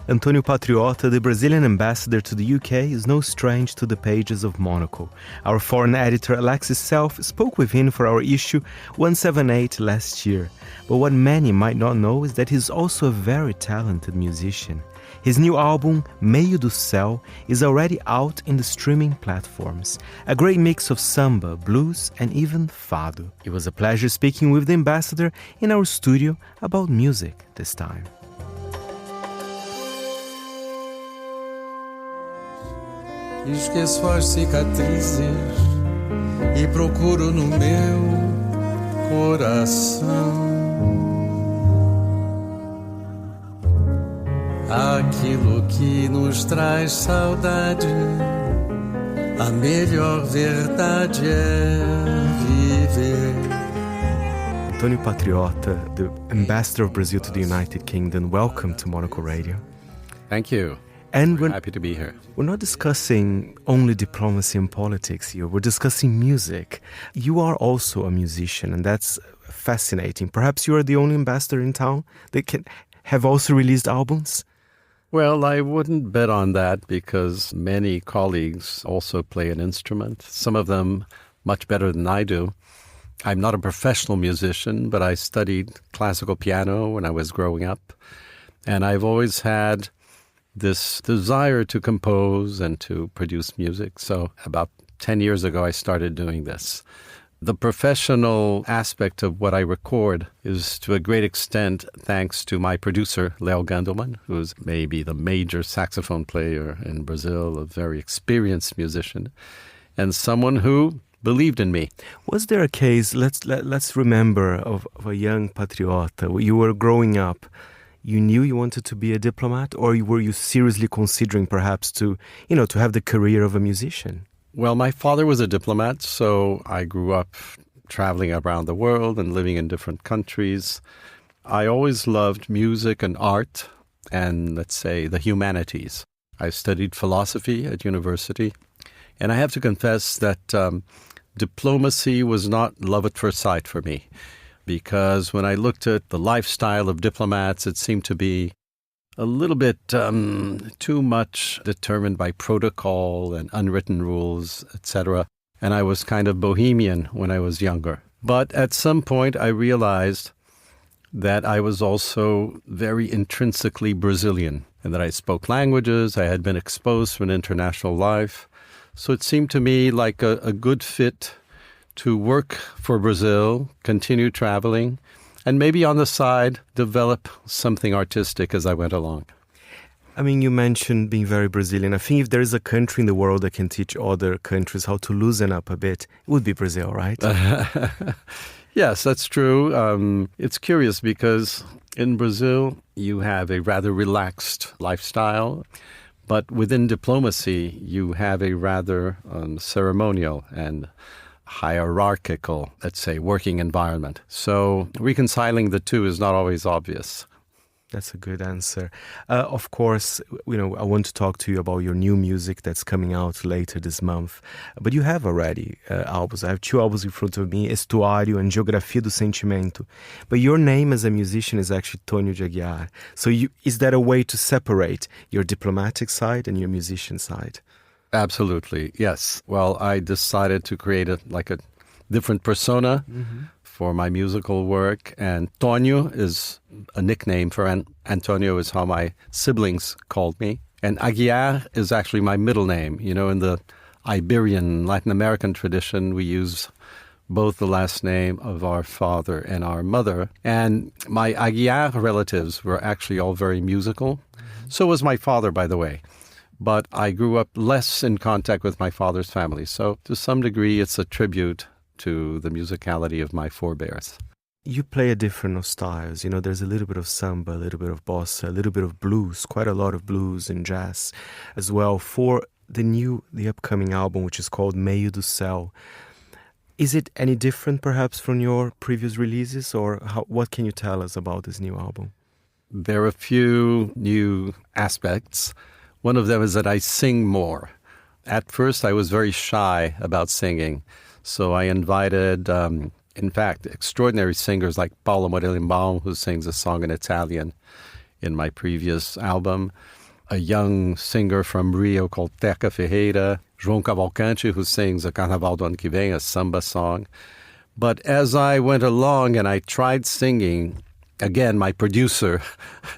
Antonio Patriota, the Brazilian ambassador to the UK, is no stranger to the pages of Monocle. Our foreign editor Alexis Self spoke with him for our issue 178 last year. But what many might not know is that he's also a very talented musician. His new album, Meio do Céu, is already out in the streaming platforms. A great mix of samba, blues, and even fado. It was a pleasure speaking with the ambassador in our studio about music this time. Esqueço as cicatrizes e procuro no meu coração aquilo que nos traz saudade. A melhor verdade é viver. Antonio Patriota, the ambassador of Brazil to the United Kingdom, welcome to Monocle Radio. Thank you. And we're happy to be here. We're not discussing only diplomacy and politics here. We're discussing music. You are also a musician, and that's fascinating. Perhaps you are the only ambassador in town that can have also released albums? Well, I wouldn't bet on that because many colleagues also play an instrument, some of them much better than I do. I'm not a professional musician, but I studied classical piano when I was growing up, and I've always had this desire to compose and to produce music. So about 10 years ago, I started doing this. The professional aspect of what I record is to a great extent thanks to my producer, Leo Gandelman, who's maybe the major saxophone player in Brazil, a very experienced musician, and someone who believed in me. Was there a case, let's remember, of a young Patriota, you were growing up, you knew you wanted to be a diplomat, or were you seriously considering perhaps to have the career of a musician? Well, my father was a diplomat, so I grew up traveling around the world and living in different countries. I always loved music and art and, let's say, the humanities. I studied philosophy at university, and I have to confess that diplomacy was not love at first sight for me. Because when I looked at the lifestyle of diplomats, it seemed to be a little bit too much determined by protocol and unwritten rules, etc. And I was kind of bohemian when I was younger. But at some point, I realized that I was also very intrinsically Brazilian and that I spoke languages, I had been exposed to an international life. So it seemed to me like a good fit to work for Brazil, continue traveling, and maybe on the side develop something artistic as I went along. I mean, you mentioned being very Brazilian. I think if there is a country in the world that can teach other countries how to loosen up a bit, it would be Brazil, right? Yes, that's true. It's curious because in Brazil, you have a rather relaxed lifestyle. But within diplomacy, you have a rather ceremonial and hierarchical, let's say, working environment. So reconciling the two is not always obvious. That's a good answer. Of course, I want to talk to you about your new music that's coming out later this month. But you have already albums. I have 2 albums in front of me, Estuário and Geografia do Sentimento. But your name as a musician is actually Tonio de Aguiar. So is that a way to separate your diplomatic side and your musician side? Absolutely, yes. Well, I decided to create a different persona for my musical work, and Tonio is a nickname for Antonio is how my siblings called me, and Aguiar is actually my middle name. In the Iberian, Latin American tradition, we use both the last name of our father and our mother, and my Aguiar relatives were actually all very musical. So was my father, by the way. But I grew up less in contact with my father's family. So to some degree, it's a tribute to the musicality of my forebears. You play a different styles. There's a little bit of samba, a little bit of bossa, a little bit of blues, quite a lot of blues and jazz as well for the upcoming album, which is called Meio do Céu. Is it any different perhaps from your previous releases, or what can you tell us about this new album? There are a few new aspects. One of them is that I sing more. At first, I was very shy about singing. So I invited, in fact, extraordinary singers like Paolo Morelli-Baum, who sings a song in Italian in my previous album, a young singer from Rio called Teca Ferreira, João Cavalcante, who sings a Carnaval do Ano Que Vem, a samba song. But as I went along and I tried singing, again, my producer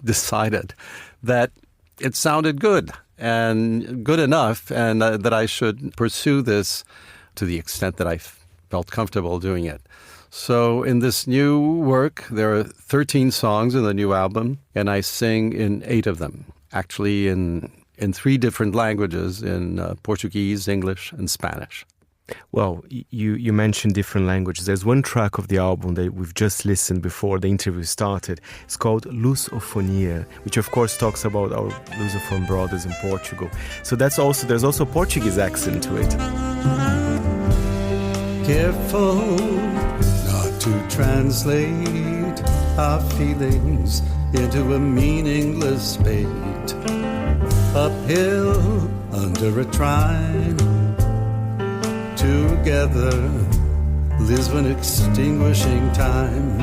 decided that it sounded good and good enough, and that I should pursue this to the extent that I felt comfortable doing it. So in this new work, there are 13 songs in the new album, and I sing in 8 of them, actually in 3 different languages, in Portuguese, English, and Spanish. Well, you mentioned different languages. There's one track of the album that we've just listened before the interview started. It's called Lusofonia, which of course talks about our Lusophone brothers in Portugal. So there's also a Portuguese accent to it. Careful not to translate our feelings into a meaningless fate. Uphill under a trine, together, Lisbon extinguishing time.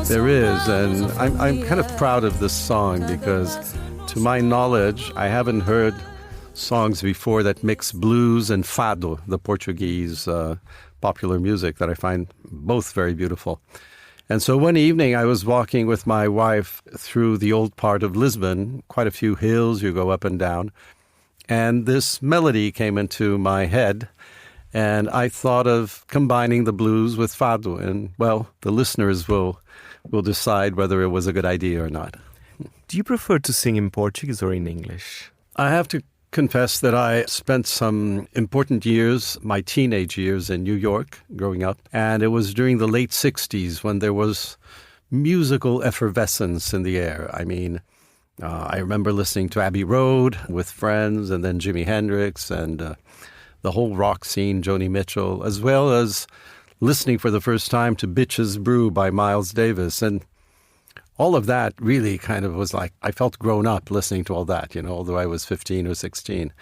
There is, and I'm kind of proud of this song because, to my knowledge, I haven't heard songs before that mix blues and fado, the Portuguese popular music that I find both very beautiful. And so one evening I was walking with my wife through the old part of Lisbon, quite a few hills you go up and down, and this melody came into my head, and I thought of combining the blues with fado, and, well, the listeners will decide whether it was a good idea or not. Do you prefer to sing in Portuguese or in English? I have to confess that I spent some important years, my teenage years, in New York growing up, and it was during the late 60s when there was musical effervescence in the air. I mean, I remember listening to Abbey Road with friends, and then Jimi Hendrix, and the whole rock scene, Joni Mitchell, as well as listening for the first time to Bitches Brew by Miles Davis. And all of that really kind of was like, I felt grown up listening to all that, although I was 15 or 16.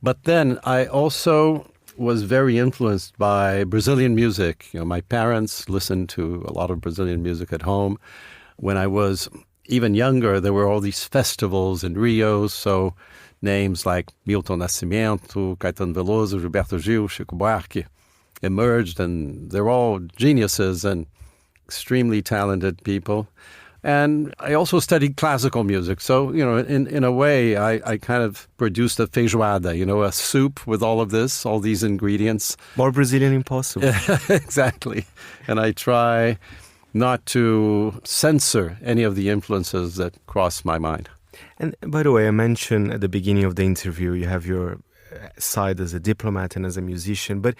But then I also was very influenced by Brazilian music. My parents listened to a lot of Brazilian music at home. When I was even younger, there were all these festivals in Rio, so names like Milton Nascimento, Caetano Veloso, Gilberto Gil, Chico Buarque emerged, and they're all geniuses and extremely talented people. And I also studied classical music. So, in a way, I kind of produced a feijoada, a soup with all of this, all these ingredients. More Brazilian impossible. Exactly. And I try not to censor any of the influences that cross my mind. And by the way, I mentioned at the beginning of the interview, you have your side as a diplomat and as a musician, but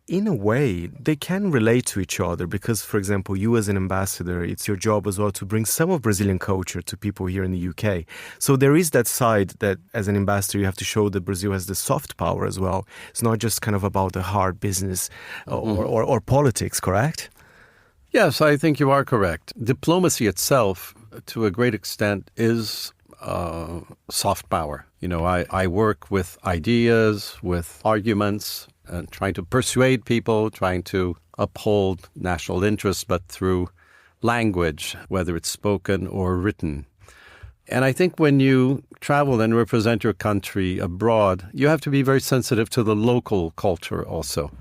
in a way, they can relate to each other because, for example, you as an ambassador, it's your job as well to bring some of Brazilian culture to people here in the UK. So there is that side that, as an ambassador, you have to show that Brazil has the soft power as well. It's not just kind of about the hard business or politics, correct? Yes, I think you are correct. Diplomacy itself, to a great extent, is soft power. I work with ideas, with arguments, and trying to persuade people, trying to uphold national interests, but through language, whether it's spoken or written. And I think when you travel and represent your country abroad, you have to be very sensitive to the local culture also.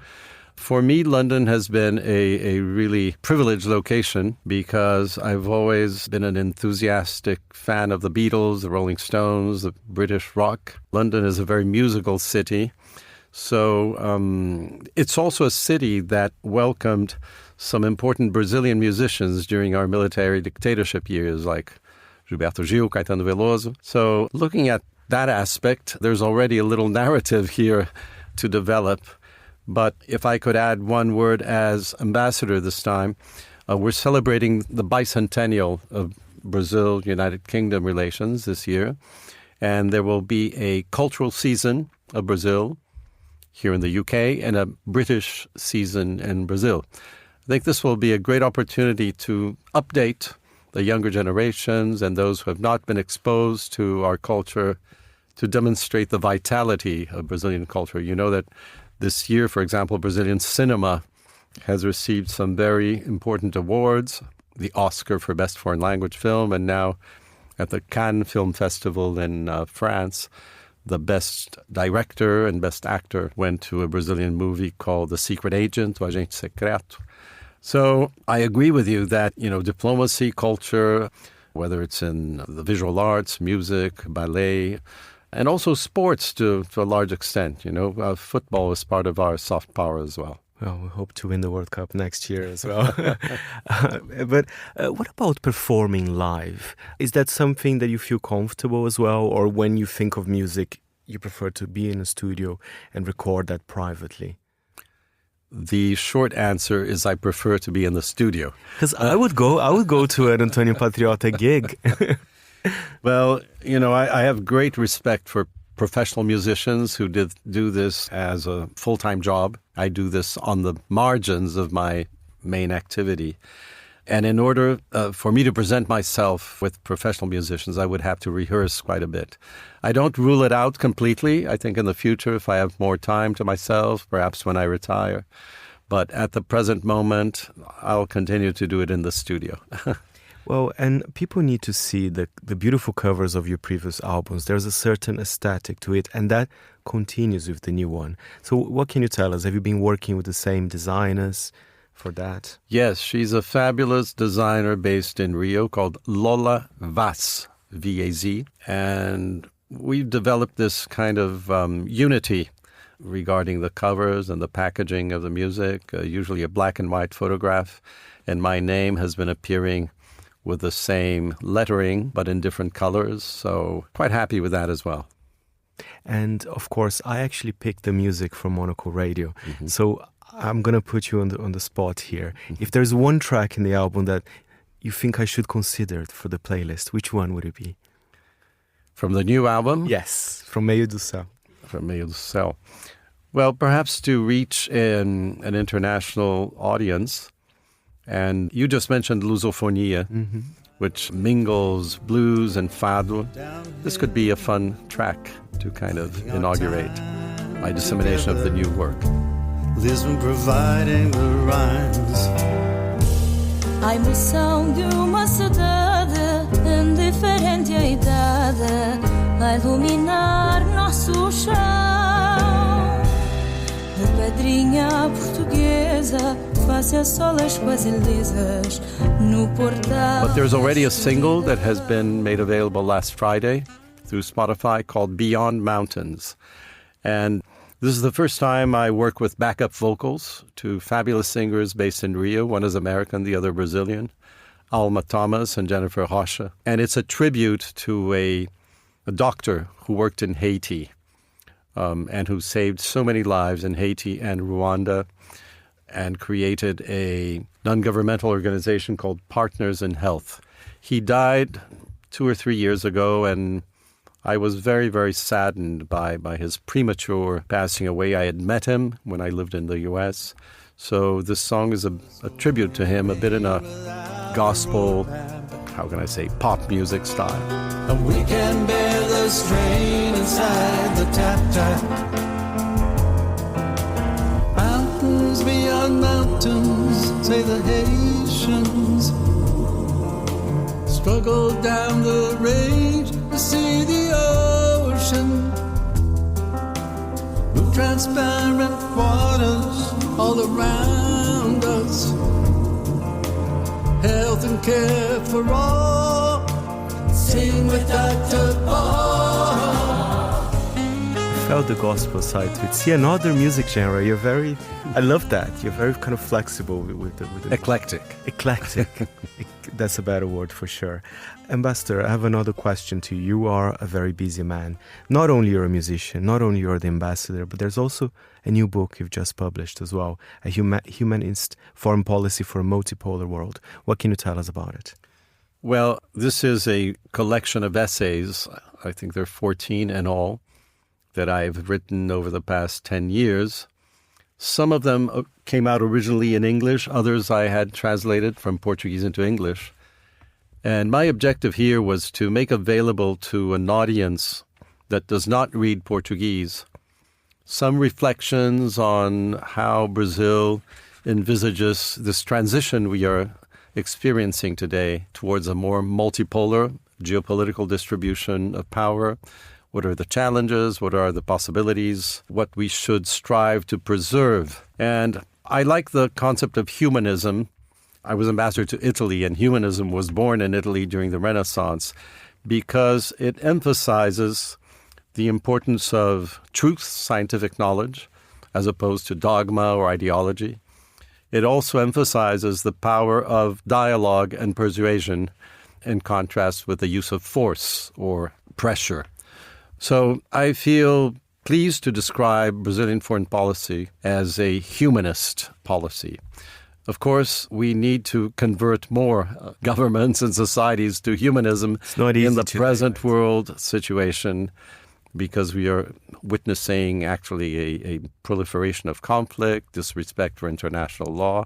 For me, London has been a really privileged location because I've always been an enthusiastic fan of the Beatles, the Rolling Stones, the British rock. London is a very musical city. So it's also a city that welcomed some important Brazilian musicians during our military dictatorship years, like Gilberto Gil, Caetano Veloso. So looking at that aspect, there's already a little narrative here to develop. But if I could add one word as ambassador this time, we're celebrating the bicentennial of Brazil-United Kingdom relations this year. And there will be a cultural season of Brazil here in the UK and a British season in Brazil. I think this will be a great opportunity to update the younger generations and those who have not been exposed to our culture to demonstrate the vitality of Brazilian culture. You know that this year, for example, Brazilian cinema has received some very important awards, the Oscar for Best Foreign Language Film, and now at the Cannes Film Festival in France, the Best Director and Best Actor went to a Brazilian movie called The Secret Agent, O Agente Secreto. So I agree with you that, diplomacy, culture, whether it's in the visual arts, music, ballet, and also sports to a large extent. Football is part of our soft power as well. Well, we hope to win the World Cup next year as well. But what about performing live? Is that something that you feel comfortable as well? Or when you think of music, you prefer to be in a studio and record that privately? The short answer is I prefer to be in the studio. Because I would go to an Antonio Patriota gig. Well, I have great respect for professional musicians who do this as a full-time job. I do this on the margins of my main activity. And in order for me to present myself with professional musicians, I would have to rehearse quite a bit. I don't rule it out completely. I think in the future, if I have more time to myself, perhaps when I retire. But at the present moment, I'll continue to do it in the studio. Well, and people need to see the beautiful covers of your previous albums. There's a certain aesthetic to it, and that continues with the new one. So what can you tell us? Have you been working with the same designers for that? Yes, she's a fabulous designer based in Rio called Lola Vaz, V-A-Z. And we've developed this kind of unity regarding the covers and the packaging of the music, usually a black and white photograph. And my name has been appearing with the same lettering, but in different colors. So quite happy with that as well. And of course, I actually picked the music from Monocle Radio. Mm-hmm. So I'm going to put you on the spot here. Mm-hmm. If there's one track in the album that you think I should consider for the playlist, which one would it be? From the new album? Yes, from Meio do Céu. From Meio do Céu. Well, perhaps to reach an international audience. And you just mentioned Lusofonia, mm-hmm. which mingles blues and fado. This could be a fun track to kind of inaugurate my dissemination of the new work. Lisbon providing the rhymes. A emoção de uma saudade, indiferente à idade, a iluminar nosso chão. De pedrinha portuguesa, face a solas quase lisas, no portal. But there's already a single that has been made available last Friday through Spotify called Beyond Mountains. And this is the first time I work with backup vocals to fabulous singers based in Rio. One is American, the other Brazilian, Alma Thomas and Jennifer Rocha. And it's a tribute to a doctor who worked in Haiti and who saved so many lives in Haiti and Rwanda and created a non-governmental organization called Partners in Health. He died 2 or 3 years ago, and I was very, very saddened by his premature passing away. I had met him when I lived in the U.S., so this song is a tribute to him, a bit in a gospel, how can I say, pop music style. And we can bear the strain inside the tap-tap. Mountains beyond mountains, say the Haitians. Struggle down the range to see the ocean. Blue transparent waters all around us. Health and care for all. Sing with Dr. Paul. Felt the gospel side to it. See, another music genre. You're very, I love that. You're very kind of flexible with the Eclectic. Eclectic. That's a better word for sure. Ambassador, I have another question to you. You are a very busy man. Not only you're a musician, not only you're the ambassador, but there's also a new book you've just published as well, A Humanist Foreign Policy for a Multipolar World. What can you tell us about it? Well, this is a collection of essays. I think there are 14 in all that I've written over the past 10 years. Some of them came out originally in English. Others I had translated from Portuguese into English. And my objective here was to make available to an audience that does not read Portuguese some reflections on how Brazil envisages this transition we are experiencing today towards a more multipolar geopolitical distribution of power. What are the challenges? What are the possibilities? What we should strive to preserve. And I like the concept of humanism. I was ambassador to Italy, and humanism was born in Italy during the Renaissance because it emphasizes the importance of truth, scientific knowledge, as opposed to dogma or ideology. It also emphasizes the power of dialogue and persuasion in contrast with the use of force or pressure. So I feel pleased to describe Brazilian foreign policy as a humanist policy. Of course, we need to convert more governments and societies to humanism in the present world situation, because we are witnessing actually a proliferation of conflict, disrespect for international law.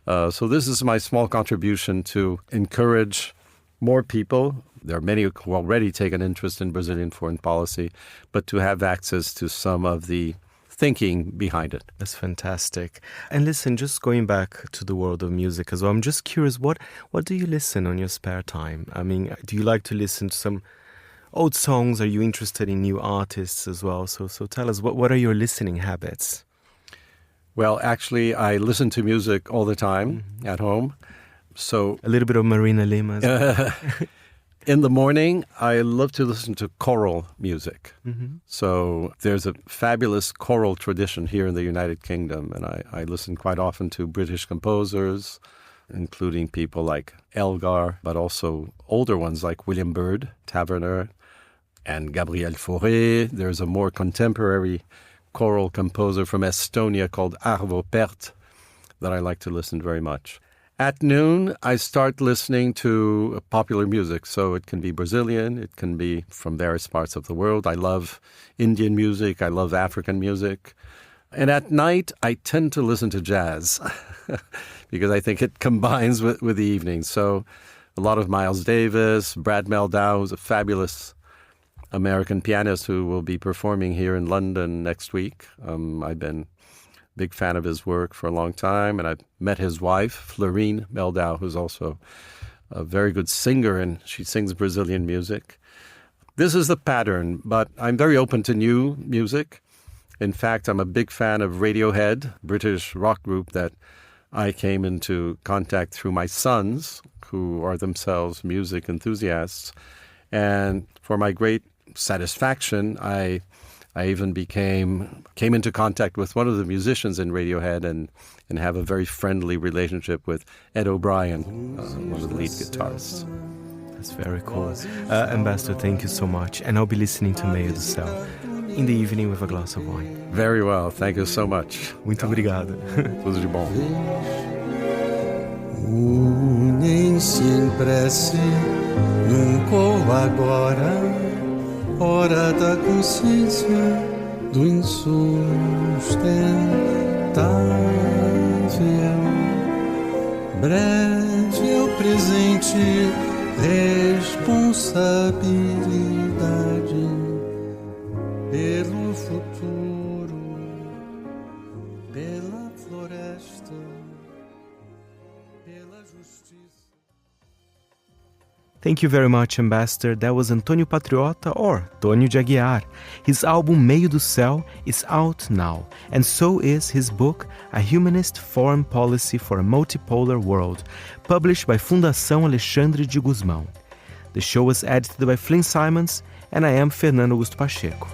So this is my small contribution to encourage more people. There are many who already take an interest in Brazilian foreign policy, but to have access to some of the thinking behind it. That's fantastic. And listen, just going back to the world of music as well, I'm just curious, what do you listen on your spare time? I mean, do you like to listen to some old songs? Are you interested in new artists as well? So tell us, what are your listening habits? Well, actually, I listen to music all the time at home. So a little bit of Marina Lima as well. In the morning, I love to listen to choral music. So there's a fabulous choral tradition here in the United Kingdom, and I listen quite often to British composers, including people like Elgar, but also older ones like William Byrd, Taverner, and Gabriel Fauré. There's a more contemporary choral composer from Estonia called Arvo Pärt that I like to listen very much. At noon, I start listening to popular music. So it can be Brazilian, it can be from various parts of the world. I love Indian music, I love African music. And at night, I tend to listen to jazz because I think it combines with the evening. So a lot of Miles Davis, Brad Meldau, who's a fabulous American pianist who will be performing here in London next week. I've been a big fan of his work for a long time, and I've met his wife, Florine Meldau, who's also a very good singer, and she sings Brazilian music. This is the pattern, but I'm very open to new music. In fact, I'm a big fan of Radiohead, British rock group that I came into contact through my sons, who are themselves music enthusiasts. And for my great satisfaction, I even came into contact with one of the musicians in Radiohead and have a very friendly relationship with Ed O'Brien, one of the lead guitarists. That's very cool. Ambassador, thank you so much. And I'll be listening to Meio do Céu in the evening with a glass of wine. Very well. Thank you so much. Muito obrigado. Tudo de bom. Unem-se em prece num coro agora, hora da consciência do insustentável. Breve é o presente, responsabilidade pelo futuro, pela floresta, pela justiça. Thank you very much, Ambassador. That was Antônio Patriota, or Tônio de Aguiar. His album Meio do Céu is out now, and so is his book, A Humanist Foreign Policy for a Multipolar World, published by Fundação Alexandre de Gusmão. The show was edited by Flynn Simons, and I am Fernando Augusto Pacheco.